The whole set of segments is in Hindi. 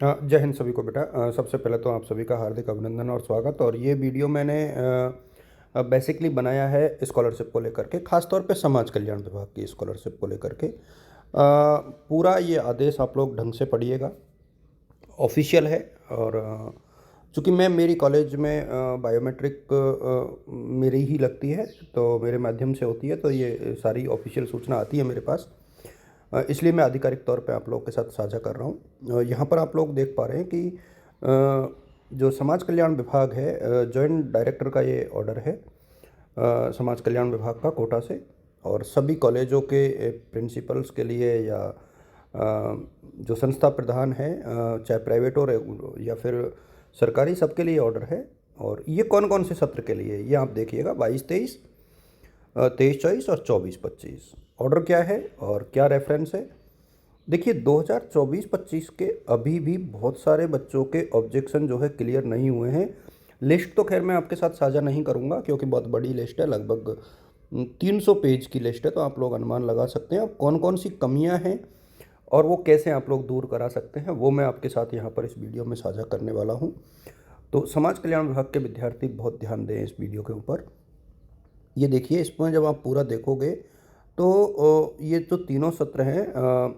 जय हिंद सभी को बेटा। सबसे पहले तो आप सभी का हार्दिक अभिनंदन और स्वागत। और ये वीडियो मैंने बेसिकली बनाया है स्कॉलरशिप को लेकर के, ख़ास तौर पे समाज कल्याण विभाग की स्कॉलरशिप को लेकर के। पूरा ये आदेश आप लोग ढंग से पढ़िएगा, ऑफिशियल है। और चूँकि मैं मेरी कॉलेज में बायोमेट्रिक मेरी ही लगती है, तो मेरे माध्यम से होती है, तो ये सारी ऑफिशियल सूचना आती है मेरे पास। इसलिए मैं आधिकारिक तौर पे आप लोगों के साथ साझा कर रहा हूँ। यहाँ पर आप लोग देख पा रहे हैं कि जो समाज कल्याण विभाग है, जॉइंट डायरेक्टर का ये ऑर्डर है समाज कल्याण विभाग का कोटा से। और सभी कॉलेजों के प्रिंसिपल्स के लिए या जो संस्था प्रधान है, चाहे प्राइवेट हो या फिर सरकारी, सबके लिए ऑर्डर है। और ये कौन कौन से सत्र के लिए, ये आप देखिएगा, 22-23, 23-24 और 24-25। ऑर्डर क्या है और क्या रेफरेंस है? देखिए, 2024-25 के अभी भी बहुत सारे बच्चों के ऑब्जेक्शन जो है क्लियर नहीं हुए हैं। लिस्ट तो खैर मैं आपके साथ साझा नहीं करूंगा क्योंकि बहुत बड़ी लिस्ट है, लगभग 300 पेज की लिस्ट है, तो आप लोग अनुमान लगा सकते हैं अब कौन कौन सी कमियां हैं और वो कैसे आप लोग दूर करा सकते हैं, वो मैं आपके साथ यहाँ पर इस वीडियो में साझा करने वाला हूँ। तो समाज कल्याण विभाग के विद्यार्थी बहुत ध्यान दें इस वीडियो के ऊपर। ये देखिए, इसमें जब आप पूरा देखोगे तो ये जो तीनों सत्र हैं,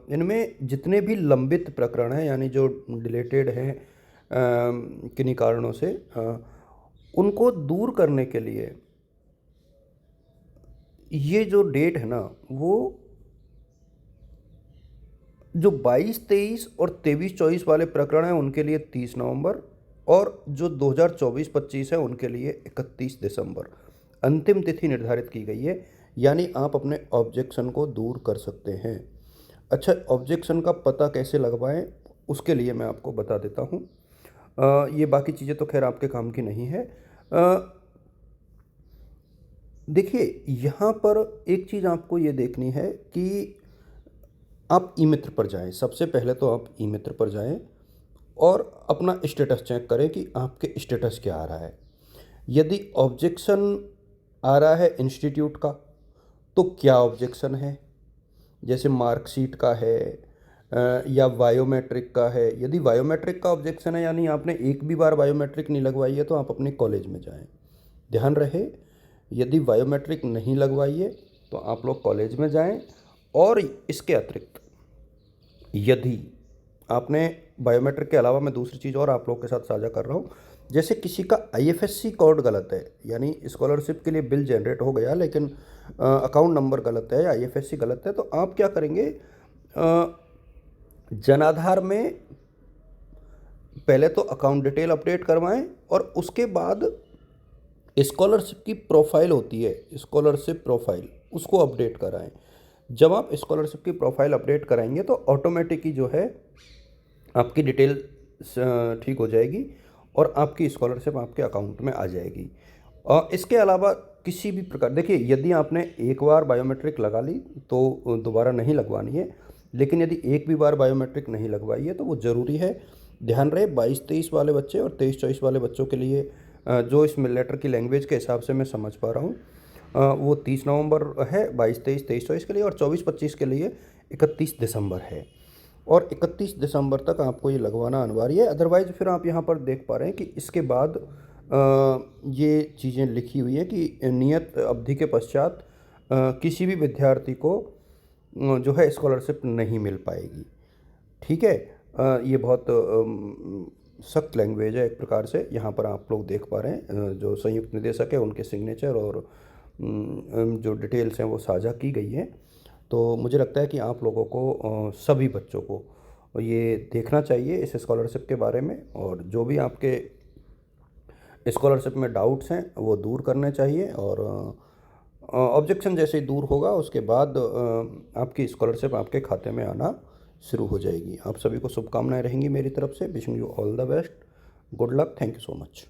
इनमें जितने भी लंबित प्रकरण हैं, यानी जो डिलेटेड हैं किन्हीं कारणों से, उनको दूर करने के लिए ये जो डेट है ना, वो जो 22-23 और 23-24 वाले प्रकरण हैं उनके लिए 30 नवंबर, और जो 2024-25 है उनके लिए 31 दिसंबर अंतिम तिथि निर्धारित की गई है। यानी आप अपने ऑब्जेक्शन को दूर कर सकते हैं। अच्छा, ऑब्जेक्शन का पता कैसे लगवाएं, उसके लिए मैं आपको बता देता हूं। ये बाकी चीज़ें तो खैर आपके काम की नहीं है। देखिए, यहाँ पर एक चीज़ आपको ये देखनी है कि आप ई मित्र पर जाएं। सबसे पहले तो आप ई मित्र पर जाएं और अपना स्टेटस चेक करें कि आपके स्टेटस क्या आ रहा है। यदि ऑब्जेक्शन आ रहा है इंस्टीट्यूट का, तो क्या ऑब्जेक्शन है, जैसे मार्कशीट का है या बायोमेट्रिक का है। यदि बायोमेट्रिक का ऑब्जेक्शन है, यानी आपने एक भी बार बायोमेट्रिक नहीं लगवाई है, तो आप अपने कॉलेज में जाएं। ध्यान रहे, यदि बायोमेट्रिक नहीं लगवाई है तो आप लोग कॉलेज में जाएं। और इसके अतिरिक्त यदि आपने बायोमेट्रिक के अलावा, मैं दूसरी चीज़ और आप लोग के साथ साझा कर रहा हूँ, जैसे किसी का आईएफएससी कोड गलत है, यानी स्कॉलरशिप के लिए बिल जनरेट हो गया लेकिन अकाउंट नंबर गलत है, आईएफएससी गलत है, तो आप क्या करेंगे, जनाधार में पहले तो अकाउंट डिटेल अपडेट करवाएं और उसके बाद स्कॉलरशिप की प्रोफाइल होती है, स्कॉलरशिप प्रोफाइल, उसको अपडेट कराएं। जब आप स्कॉलरशिप की प्रोफाइल अपडेट कराएंगे तो ऑटोमेटिकली जो है आपकी डिटेल ठीक हो जाएगी और आपकी स्कॉलरशिप आपके अकाउंट में आ जाएगी। और इसके अलावा किसी भी प्रकार, देखिए, यदि आपने एक बार बायोमेट्रिक लगा ली तो दोबारा नहीं लगवानी है, लेकिन यदि एक भी बार बायोमेट्रिक नहीं लगवाई है तो वो ज़रूरी है। ध्यान रहे, 22-23 वाले बच्चे और 23-24 वाले बच्चों के लिए जो इस लेटर की लैंग्वेज के हिसाब से मैं समझ पा रहा हूँ, वो 30 नवंबर है 22-23, 23-24 के लिए, और 24-25 के लिए 31 दिसंबर है। और 31 दिसंबर तक आपको ये लगवाना अनिवार्य है। अदरवाइज़ फिर आप यहाँ पर देख पा रहे हैं कि इसके बाद ये चीज़ें लिखी हुई है कि नियत अवधि के पश्चात किसी भी विद्यार्थी को जो है स्कॉलरशिप नहीं मिल पाएगी। ठीक है, ये बहुत सख्त लैंग्वेज है एक प्रकार से। यहाँ पर आप लोग देख पा रहे हैं जो संयुक्त निदेशक है उनके सिग्नेचर और जो डिटेल्स हैं वो साझा की गई हैं। तो मुझे लगता है कि आप लोगों को, सभी बच्चों को ये देखना चाहिए इस स्कॉलरशिप के बारे में, और जो भी आपके स्कॉलरशिप में डाउट्स हैं वो दूर करने चाहिए। और ऑब्जेक्शन जैसे ही दूर होगा उसके बाद आपकी स्कॉलरशिप आपके खाते में आना शुरू हो जाएगी। आप सभी को शुभकामनाएं रहेंगी मेरी तरफ से। Wishing you all the best, good luck, thank you so much.